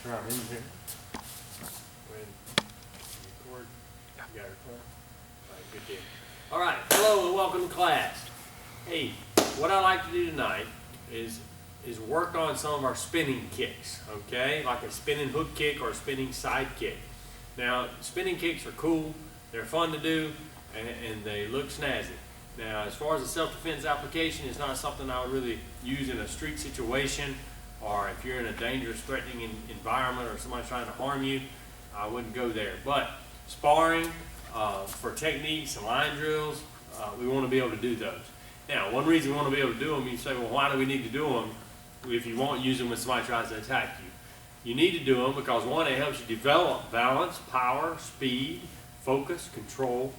Try them in here. Go ahead and record. You got it recording? All right, good deal. All right, hello and welcome to class. Hey, what I like to do tonight is work on some of our spinning kicks, okay? Like a spinning hook kick or a spinning side kick. Now, spinning kicks are cool, they're fun to do, and they look snazzy. Now, as far as a self-defense application, it's not something I would really use in a street situation, or if you're in a dangerous, threatening environment or somebody's trying to harm you, I wouldn't go there. But sparring, for techniques and line drills, we want to be able to do those. Now, one reason we want to be able to do them, you say, well, why do we need to do them if you won't use them when somebody tries to attack you? You need to do them because, one, it helps you develop balance, power, speed, focus, control,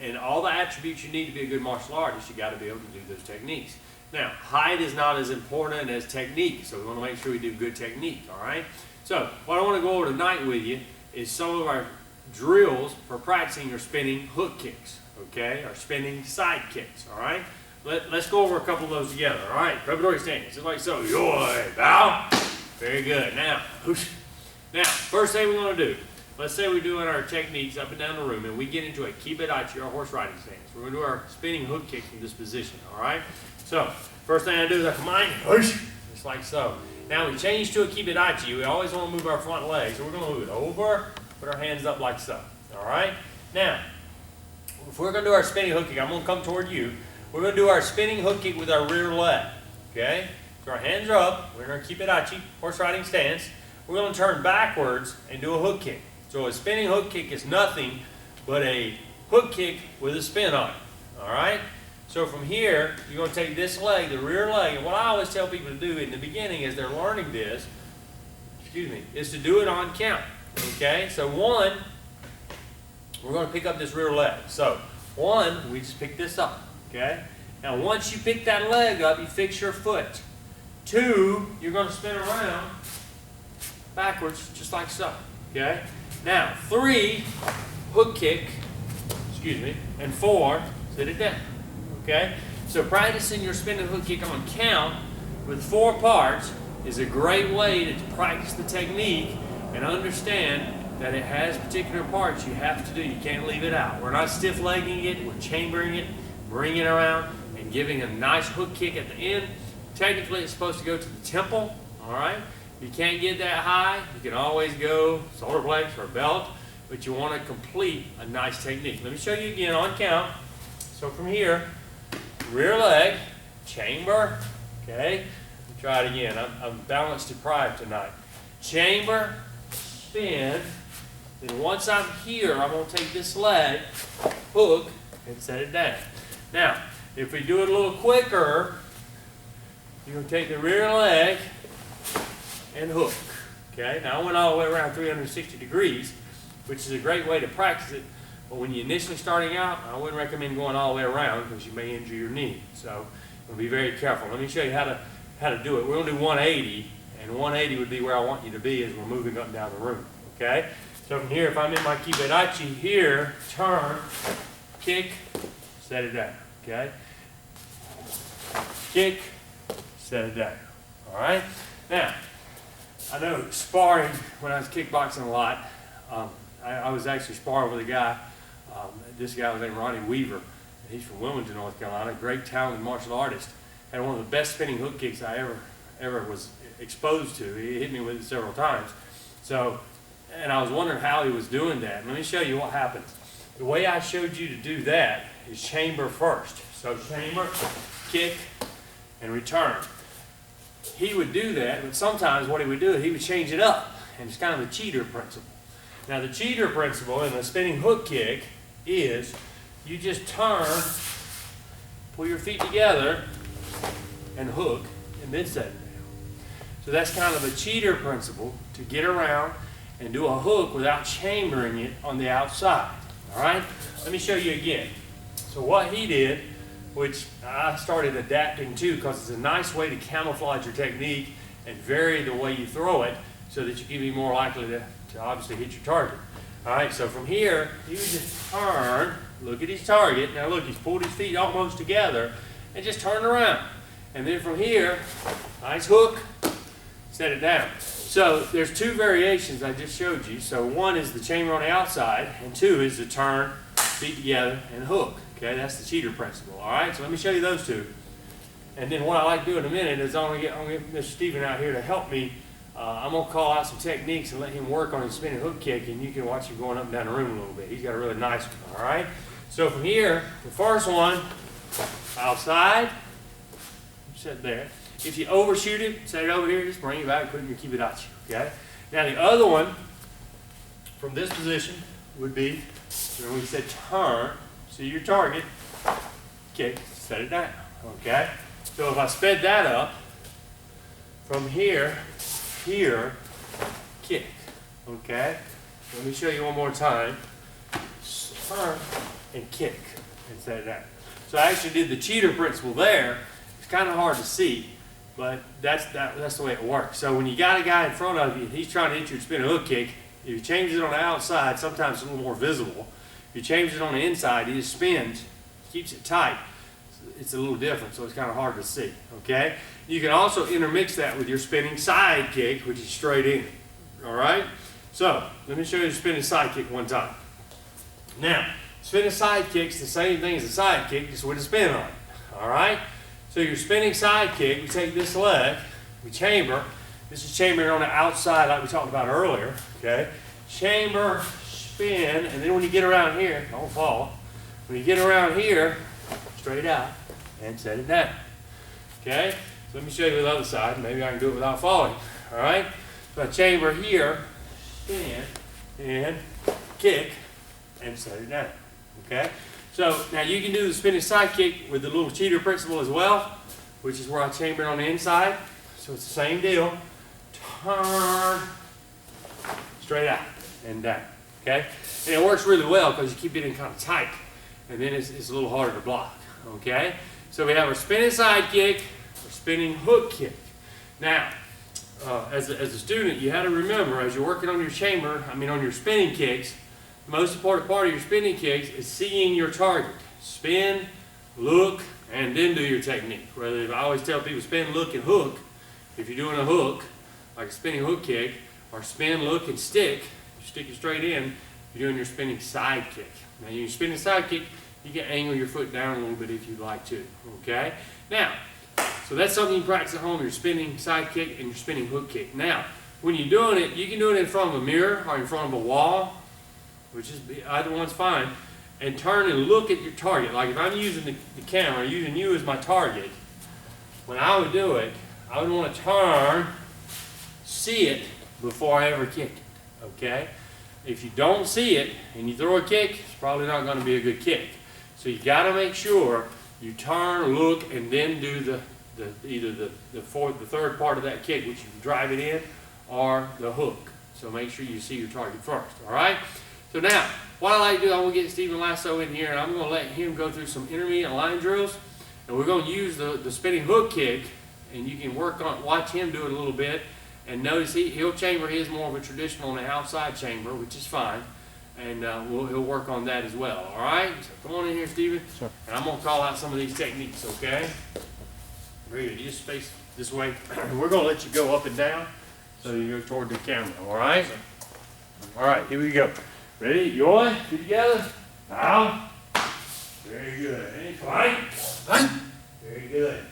and all the attributes you need to be a good martial artist. You got to be able to do those techniques. Now, height is not as important as technique, so we want to make sure we do good technique, all right? So, what I want to go over tonight with you is some of our drills for practicing your spinning hook kicks, okay? Or spinning side kicks, all right? Let's go over a couple of those together, all right? Preparatory stance, just like so. Yoy, bow. Very good. Now, first thing we're going to do, let's say we're doing our techniques up and down the room, and we get into a kibidachi, or horse riding stance. We're going to do our spinning hook kick from this position, all right? So, first thing I do is I come in, just like so. Now we change to a kibidachi. We always want to move our front leg, so we're going to move it over, put our hands up like so, all right? Now, if we're going to do our spinning hook kick, I'm going to come toward you. We're going to do our spinning hook kick with our rear leg, okay? So our hands are up. We're going to kibidachi, horse riding stance. We're going to turn backwards and do a hook kick. So a spinning hook kick is nothing but a hook kick with a spin on it, all right? So from here, you're going to take this leg, the rear leg, and what I always tell people to do in the beginning as they're learning this, is to do it on count, okay? So one, we're going to pick up this rear leg. So one, we just pick this up, okay? Now once you pick that leg up, you fix your foot. Two, you're going to spin around backwards, just like so, okay? Now, three, hook kick, and four, sit it down. Okay, so practicing your spinning hook kick on count with 4 parts is a great way to practice the technique and understand that it has particular parts you have to do. You can't leave it out. We're not stiff-legging it, we're chambering it, bringing it around, and giving a nice hook kick at the end. Technically, it's supposed to go to the temple, all right? If you can't get that high, you can always go shoulder blades or belt, but you want to complete a nice technique. Let me show you again on count. So from here, rear leg, chamber, okay? Try it again. I'm balance deprived tonight. Chamber, spin, then once I'm here, I'm going to take this leg, hook, and set it down. Now, if we do it a little quicker, you're going to take the rear leg and hook, okay? Now, I went all the way around 360 degrees, which is a great way to practice it. But when you're initially starting out, I wouldn't recommend going all the way around because you may injure your knee. So be very careful. Let me show you how to do it. We're going to do 180, and 180 would be where I want you to be as we're moving up and down the room. Okay? So from here, if I'm in my kibidachi here, turn, kick, set it down. Okay? Kick, set it down. All right? Now, I know sparring, when I was kickboxing a lot, I was actually sparring with a guy. This guy was named Ronnie Weaver. He's from Wilmington, North Carolina. Great, talented martial artist. Had one of the best spinning hook kicks I ever was exposed to. He hit me with it several times. So, and I was wondering how he was doing that. Let me show you what happens. The way I showed you to do that is chamber first. So chamber, kick, and return. He would do that, but sometimes what he would do, he would change it up. And it's kind of the cheater principle. Now the cheater principle in the spinning hook kick is you just turn, pull your feet together, and hook, and then set it down. So that's kind of a cheater principle to get around and do a hook without chambering it on the outside. All right? Let me show you again. So what he did, which I started adapting to because it's a nice way to camouflage your technique and vary the way you throw it so that you can be more likely to obviously hit your target. All right, so from here, you just turn, look at his target. Now look, he's pulled his feet almost together and just turn around. And then from here, nice hook, set it down. So there's two variations I just showed you. So one is the chamber on the outside, and two is the turn, feet together, and hook. Okay, that's the cheater principle. All right, so let me show you those two. And then what I like to do in a minute is I'm gonna get Mr. Steven out here to help me. I'm gonna call out some techniques and let him work on his spinning hook kick, and you can watch him going up and down the room a little bit. He's got a really nice one. All right. So from here, the first one, outside, set there. If you overshoot it, set it over here, just bring it back, put it in your kibidachi, okay? Now the other one, from this position, would be, when we said turn, see your target, kick, set it down, okay? So if I sped that up, from here, here, kick, okay? Let me show you one more time. Turn and kick, and set it down. So I actually did the cheater principle there. It's kind of hard to see, but that's the way it works. So when you got a guy in front of you, he's trying to hit your spinning hook kick. If you change it on the outside, sometimes it's a little more visible. If you change it on the inside, he just spins, keeps it tight. It's a little different, so it's kind of hard to see, okay? You can also intermix that with your spinning side kick, which is straight in, all right? So let me show you the spinning side kick one time. Now, spinning side kick's the same thing as a side kick, just with a spin on it, all right? So your spinning side kick, we take this leg, we chamber. This is chambering on the outside like we talked about earlier, okay? Chamber, spin, and then when you get around here, don't fall. When you get around here, straight out, and set it down, okay? So let me show you the other side. Maybe I can do it without falling, all right? So I chamber here, spin, and kick, and set it down, okay? So now you can do the spinning side kick with the little cheater principle as well, which is where I chamber it on the inside. So it's the same deal. Turn, straight out and down, okay? And it works really well because you keep it in kind of tight, and then it's a little harder to block, okay? So we have our spinning side kick, our spinning hook kick. Now, as a student, you have to remember as you're working on your chamber, on your spinning kicks, the most important part of your spinning kicks is seeing your target. Spin, look, and then do your technique. I always tell people spin, look, and hook. If you're doing a hook, like a spinning hook kick, or spin, look, and stick, you stick it straight in, you're doing your spinning side kick. Now, your spinning side kick, you can angle your foot down a little bit if you'd like to, okay? Now, so that's something you practice at home, your spinning side kick and your spinning hook kick. Now, when you're doing it, you can do it in front of a mirror or in front of a wall, which is either one's fine, and turn and look at your target. Like if I'm using the camera, using you as my target, when I would do it, I would want to turn, see it before I ever kick it, okay? If you don't see it and you throw a kick, it's probably not going to be a good kick. So you got to make sure you turn, look, and then do either the third part of that kick, which you can drive it in, or the hook. So make sure you see your target first, all right? So now, what I like to do, I'm going to get Steven Lasso in here, and I'm going to let him go through some intermediate line drills, and we're going to use the spinning hook kick, and you can watch him do it a little bit, and notice he'll chamber his more of a traditional on the outside chamber, which is fine, and he'll work on that as well, all right? So come on in here, Steven, sure. And I'm going to call out some of these techniques, okay? Ready, you just face this way. We're going to let you go up and down, so you go toward the camera, all right? All right, here we go. Ready? Yoy, get together. Now. Very good. Any fight? Very good.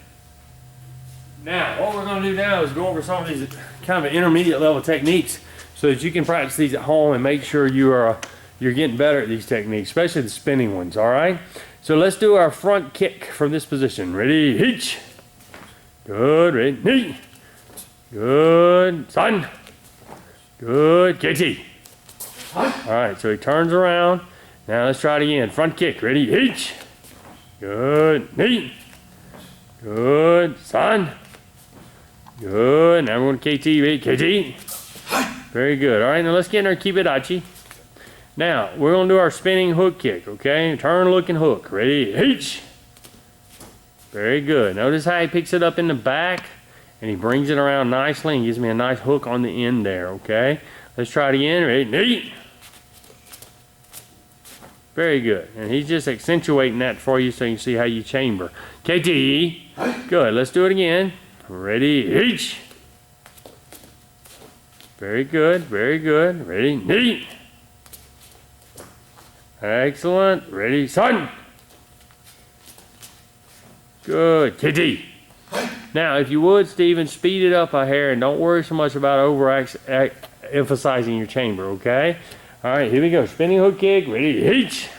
Now, what we're going to do now is go over some of these kind of intermediate level techniques so that you can practice these at home and make sure you're getting better at these techniques, especially the spinning ones, all right? So let's do our front kick from this position. Ready? Hitch. Good. Ready? Knee. Good. Son. Good. KT. All right, so he turns around. Now let's try it again. Front kick. Ready? Hitch. Good. Knee. Good. Son. Good. Now we're going to KT. Ready? KT. Very good. All right, now let's get in our kibidachi. Now, we're going to do our spinning hook kick, okay? Turn, look, and hook. Ready? Hitch. Very good. Notice how he picks it up in the back, and he brings it around nicely and gives me a nice hook on the end there, okay? Let's try it again. Ready? Knee. Very good. And he's just accentuating that for you so you can see how you chamber. KT. Good. Let's do it again. Ready? Hitch. Very good, very good. Ready, knee. Excellent. Ready, son. Good, kitty. Now, if you would, Stephen, speed it up a hair and don't worry so much about emphasizing your chamber, okay? All right, here we go. Spinning hook kick. Ready, heat.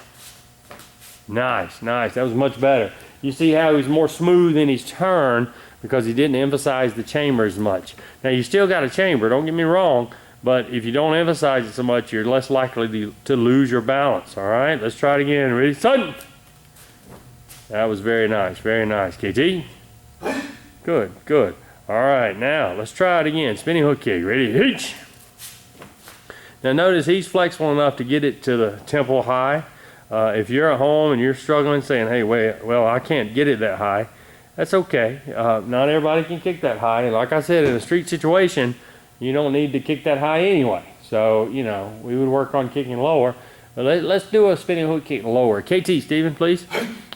Nice, nice. That was much better. You see how he's more smooth in his turn because he didn't emphasize the chamber as much. Now, you still got a chamber, don't get me wrong, but if you don't emphasize it so much, you're less likely to lose your balance, all right? Let's try it again. Ready, son. That was very nice, KT. Good, good. All right, now let's try it again. Spinning hook kick. Ready, heat. Now notice he's flexible enough to get it to the temple high. If you're at home and you're struggling saying, hey, wait, well, I can't get it that high, that's okay. Not everybody can kick that high. And like I said, in a street situation, you don't need to kick that high anyway. So, you know, we would work on kicking lower. But let's do a spinning hook kick lower. KT, Stephen, please.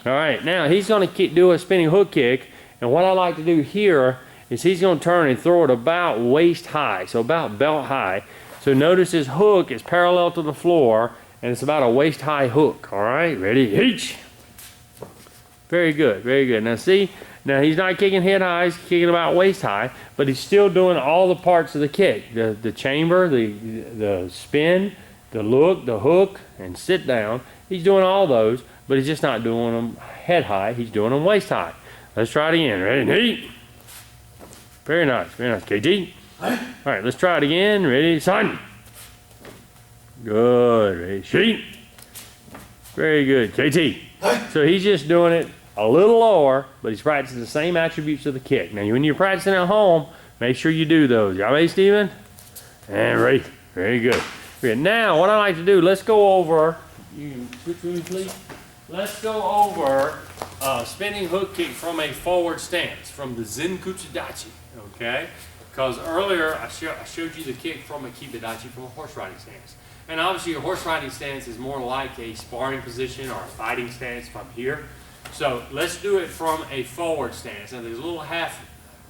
All right, now he's going to do a spinning hook kick. And what I like to do here is he's going to turn and throw it about waist high, so about belt high. So notice his hook is parallel to the floor, and it's about a waist high hook. All right, ready, heat. Very good, very good. Now see, now he's not kicking head high, he's kicking about waist high, but he's still doing all the parts of the kick. The chamber, the spin, the look, the hook, and sit down. He's doing all those, but he's just not doing them head high, he's doing them waist high. Let's try it again. Ready, heat. Very nice, KT. All right, let's try it again. Ready, son. Good, ready, sheet. Very good, KT. So he's just doing it a little lower, but he's practicing the same attributes of the kick. Now, when you're practicing at home, make sure you do those. Y'all ready, Stephen? And ready. Very good. Now, what I like to do, let's go over, you can switch with me, please. Let's go over spinning hook kick from a forward stance, from the Zenkuchidachi, okay? Because earlier I showed you the kick from a Kibidachi, from a horse riding stance. And obviously a horse riding stance is more like a sparring position or a fighting stance from here. So let's do it from a forward stance. Now there's a little half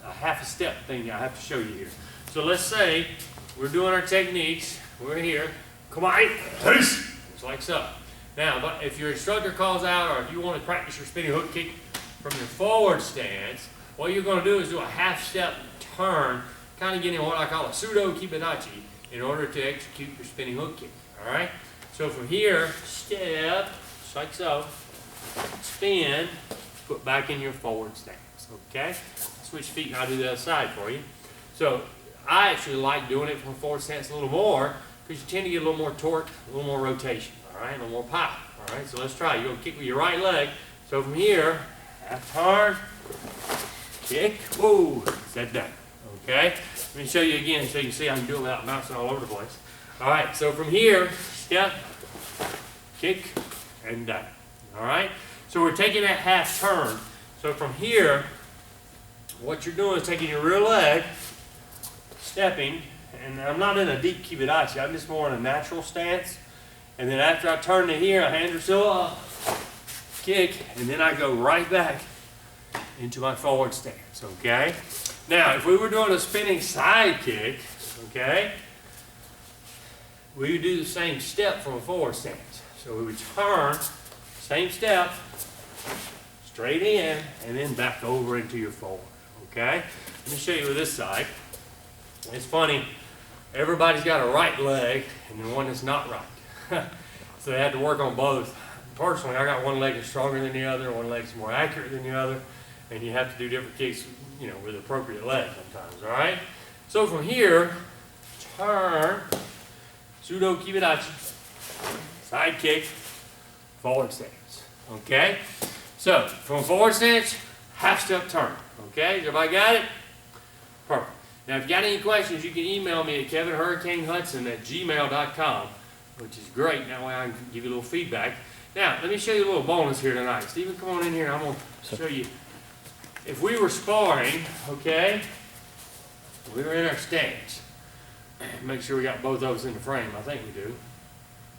a step thing I have to show you here. So let's say we're doing our techniques, we're here, come on, it's like so. Now, but if your instructor calls out or if you want to practice your spinning hook kick from your forward stance, what you're going to do is do a half step turn, kind of getting what I call a pseudo kibidachi in order to execute your spinning hook kick. All right? So from here, step, just like so, spin, put back in your forward stance. Okay? Switch feet and I'll do the other side for you. So I actually like doing it from a forward stance a little more because you tend to get a little more torque, a little more rotation. All right, a little more pop. All right, so let's try. You're going to kick with your right leg. So from here, half turn, kick, whoa, set down. Okay, let me show you again so you can see I can do it without bouncing all over the place. All right, so from here, step, kick, and down. All right, so we're taking that half turn. So from here, what you're doing is taking your rear leg, stepping, and I'm not in a deep kibidachi, I'm just more in a natural stance. And then after I turn to here, I hand her so up, kick, and then I go right back into my forward stance, okay? Now, if we were doing a spinning side kick, okay, we would do the same step from a forward stance. So we would turn, same step, straight in, and then back over into your forward, okay? Let me show you with this side. It's funny, everybody's got a right leg and then one that's not right. So they had to work on both. Personally, I got one leg that's stronger than the other, one leg's more accurate than the other, and you have to do different kicks, you know, with appropriate legs sometimes, all right? So from here, turn, pseudo kibidachi, side kick, forward stance, okay? So from forward stance, half step turn, okay? Everybody got it? Perfect. Now, if you got any questions, you can email me at kevinhurricanehudson@gmail.com, which is great. That way I can give you a little feedback. Now, let me show you a little bonus here tonight. Stephen, come on in here. I'm going to show you. If we were sparring, okay, we were in our stance. Make sure we got both of us in the frame. I think we do.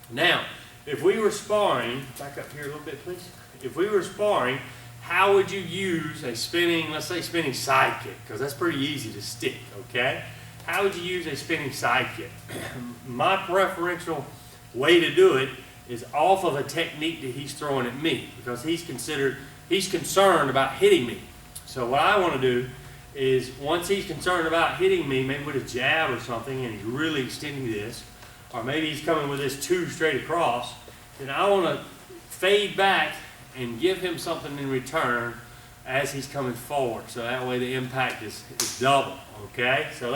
Now, if we were sparring, back up here a little bit, please. If we were sparring, how would you use a spinning, let's say spinning side kick? Because that's pretty easy to stick, okay? how would you use a spinning side kick? My preferential way to do it is off of a technique that he's throwing at me, because he's concerned about hitting me. So what I want to do is, once he's concerned about hitting me, maybe with a jab or something, and he's really extending this, or maybe he's coming with this 2 straight across, then I want to fade back and give him something in return as he's coming forward. So that way the impact is double. Okay? So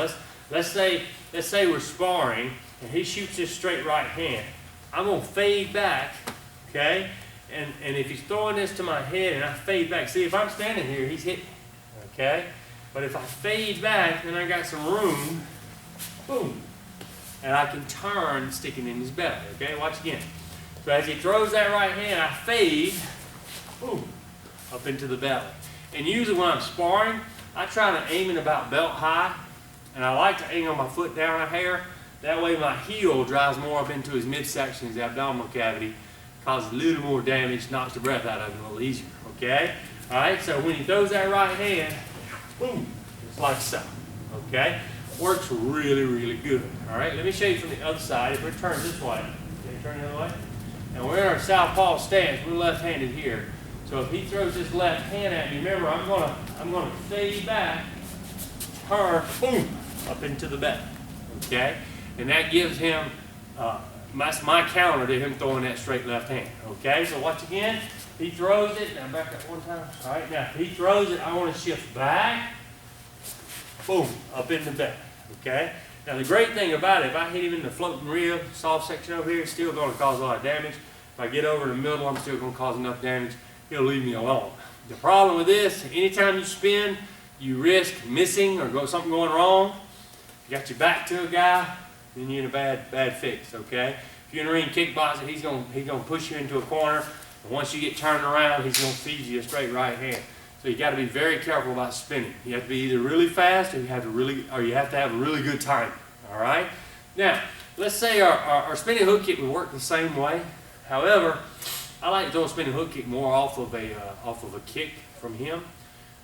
let's say we're sparring and he shoots this straight right hand. I'm gonna fade back, okay? And if he's throwing this to my head and I fade back, see, if I'm standing here, he's hitting, okay? But if I fade back, then I got some room, boom, and I can turn sticking in his belly, okay? Watch again. So as he throws that right hand, I fade, boom, up into the belly. And usually when I'm sparring, I try to aim it about belt high, and I like to angle my foot down a hair. That way my heel drives more up into his midsection, his abdominal cavity, causes a little more damage, knocks the breath out of him a little easier, okay? All right, so when he throws that right hand, boom, just like so, okay? Works really, really good, all right? Let me show you from the other side. If we turn this way, okay, turn the other way. And we're in our southpaw stance. We're left-handed here. So if he throws his left hand at me, remember, I'm gonna fade back, turn, boom, up into the belly, okay? And that gives him, that's my counter to him throwing that straight left hand, okay? So watch again. He throws it, now back up one time. All right, now if he throws it, I want to shift back, boom, up in the belly, okay? Now the great thing about it, if I hit him in the floating rib, soft section over here, it's still going to cause a lot of damage. If I get over in the middle, I'm still going to cause enough damage. He'll leave me alone. The problem with this, anytime you spin, you risk missing or something going wrong. You got your back to a guy, then you're in a bad fix, okay? If you're in a ring kickboxing, he's gonna push you into a corner, and once you get turned around, he's gonna feed you a straight right hand. So you got to be very careful about spinning. You have to be either really fast, or you have to have a really good timing. All right. Now, let's say our spinning hook kick would work the same way. However, I like to throw a spinning hook kick more off of a kick from him,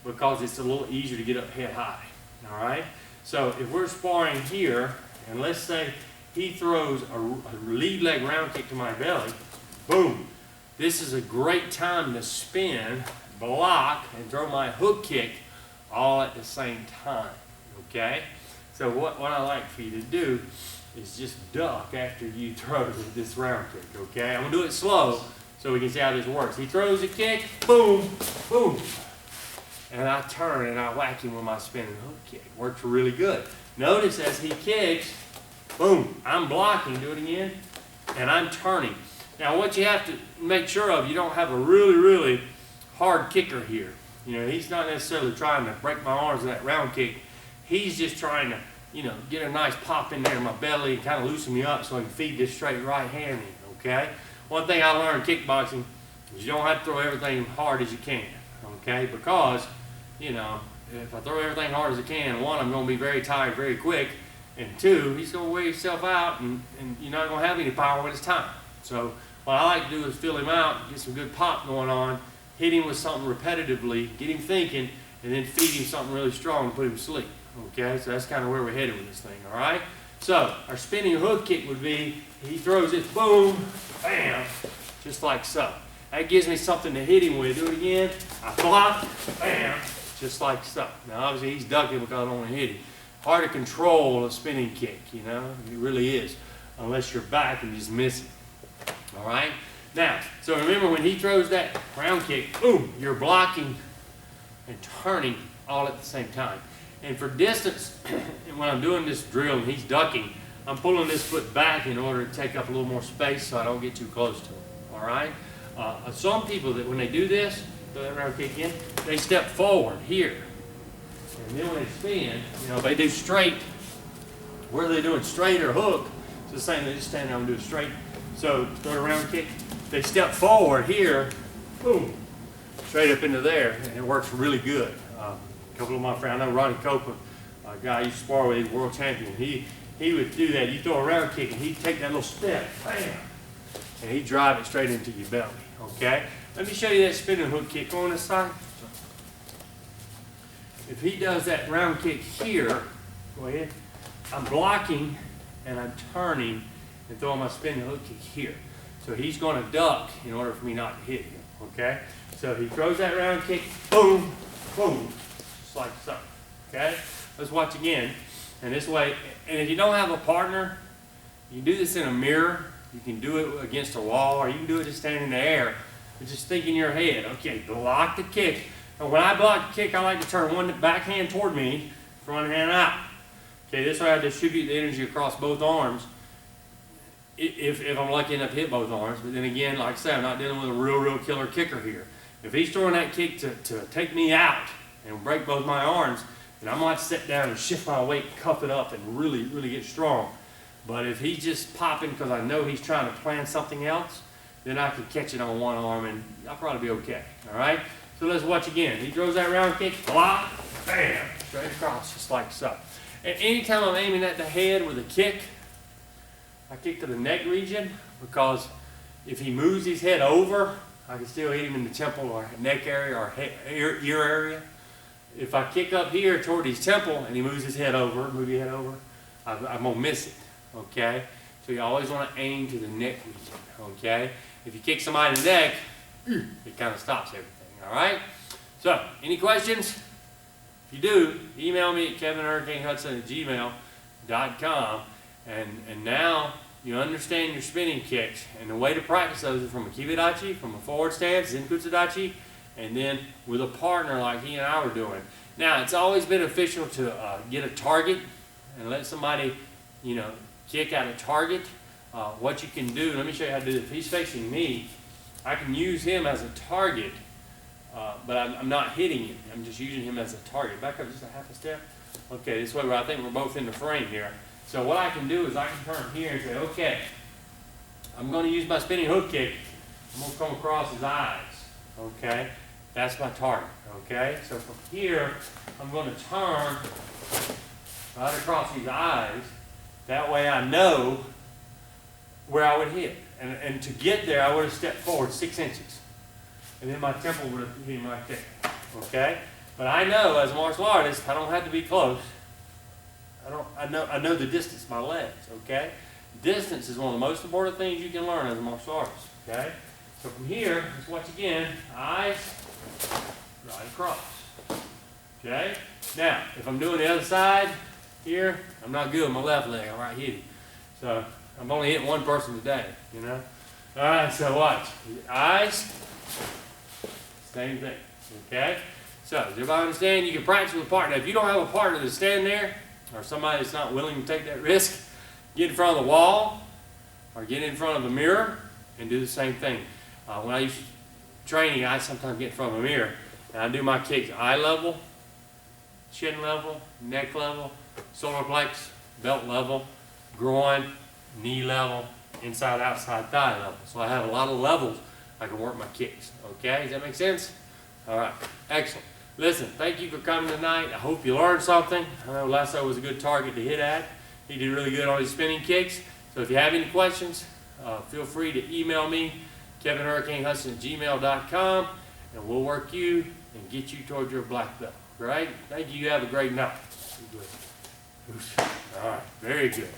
because it's a little easier to get up head high. All right. So if we're sparring here, and let's say he throws a lead leg round kick to my belly, boom. This is a great time to spin, block, and throw my hook kick all at the same time, okay? So what I like for you to do is just duck after you throw this round kick, okay? I'm gonna do it slow so we can see how this works. He throws a kick, boom, boom. And I turn and I whack him with my spinning hook kick. Works really good. Notice as he kicks, boom, I'm blocking, do it again, and I'm turning. Now what you have to make sure of, you don't have a really, really hard kicker here. You know, he's not necessarily trying to break my arms with that round kick. He's just trying to, you know, get a nice pop in there in my belly and kind of loosen me up so I can feed this straight right hand in, okay? One thing I learned in kickboxing is you don't have to throw everything hard as you can, okay? Because, you know, if I throw everything hard as I can, one, I'm going to be very tired very quick, and two, he's going to wear himself out, and you're not going to have any power when it's time. So what I like to do is fill him out, get some good pop going on, hit him with something repetitively, get him thinking, and then feed him something really strong and put him to sleep. Okay, so that's kind of where we're headed with this thing, all right? So our spinning hook kick would be, he throws it, boom, bam, just like so. That gives me something to hit him with. Do it again. I block, bam, just like so. Now obviously he's ducking because I don't want to hit him. Hard to control a spinning kick, you know, it really is, unless you're back and just miss it. All right? Now, so remember when he throws that round kick, boom, you're blocking and turning all at the same time. And for distance, when I'm doing this drill and he's ducking, I'm pulling this foot back in order to take up a little more space so I don't get too close to him. All right? Some people that when they do this, throw that round kick in, they step forward here. And then when they spin, you know, they do straight, whether they're doing straight or hook, it's the same, they just stand there and do a straight. So throw the round kick, they step forward here, boom, straight up into there, and it works really good. A couple of my friends, I know Ronnie Copeland, a guy I used to spar with, he's world champion. He would do that. You throw a round kick and he'd take that little step, bam, and he'd drive it straight into your belly, okay? Let me show you that spinning hook kick on this side. If he does that round kick here, go ahead, I'm blocking and I'm turning and throwing my spinning hook kick here. So he's going to duck in order for me not to hit him, okay? So he throws that round kick, boom, boom, just like so, okay? Let's watch again. And this way, and if you don't have a partner, you do this in a mirror. You can do it against a wall, or you can do it just standing in the air. But just think in your head, okay, block the kick. And when I block the kick, I like to turn one backhand toward me, front hand out. Okay, this way I distribute the energy across both arms. If I'm lucky enough to hit both arms. But then again, like I said, I'm not dealing with a real killer kicker here. If he's throwing that kick to take me out and break both my arms, then I'm going to have to sit down and shift my weight, cuff it up, and really get strong. But if he's just popping because I know he's trying to plan something else, then I can catch it on one arm and I'll probably be okay. All right? So let's watch again. He throws that round kick, block, bam, straight across, just like so. And anytime I'm aiming at the head with a kick, I kick to the neck region, because if he moves his head over, I can still hit him in the temple or neck area or ear area. If I kick up here toward his temple and he moves his head over, I'm going to miss it, okay? So you always want to aim to the neck region, okay? If you kick somebody in the neck, it kind of stops everything, all right? So, any questions? If you do, email me at kevinhurricanehudson@gmail.com. And now you understand your spinning kicks. And the way to practice those is from a kibidachi, from a forward stance, zenkutsudachi, and then with a partner like he and I were doing. Now, it's always beneficial to get a target and let somebody, kick at a target. What you can do, let me show you how to do this. If he's facing me, I can use him as a target, but I'm not hitting him. I'm just using him as a target. Back up just a half a step. Okay, this way where I think we're both in the frame here. So what I can do is I can turn here and say, okay, I'm going to use my spinning hook kick. I'm going to come across his eyes, okay? That's my target, okay? So from here, I'm going to turn right across his eyes. That way I know where I would hit. And to get there, I would have stepped forward 6 inches. And then my temple would have hit him right there, okay? But I know, as a martial artist, I don't have to be close. I know the distance, my legs, okay? Distance is one of the most important things you can learn as a martial artist, okay? So from here, let's watch again. Eyes, right across, okay? Now, if I'm doing the other side here, I'm not good with my left leg. I'm right hitting. So I'm only hitting one person today, All right, so watch. Eyes, same thing, okay? So, does everybody understand? You can practice with a partner. If you don't have a partner to stand there, or somebody that's not willing to take that risk, get in front of the wall, or get in front of the mirror, and do the same thing. When I used training, I sometimes get in front of a mirror, and I do my kicks eye level, chin level, neck level, solar plex, belt level, groin, knee level, inside, outside, thigh level. So I have a lot of levels I can work my kicks. Okay, does that make sense? All right, excellent. Listen, thank you for coming tonight. I hope you learned something. I know Lasso was a good target to hit at. He did really good on his spinning kicks. So if you have any questions, feel free to email me, kevinhurricanehudson@gmail.com, and we'll work you and get you toward your black belt. Right? Thank you. You have a great night. All right, very good.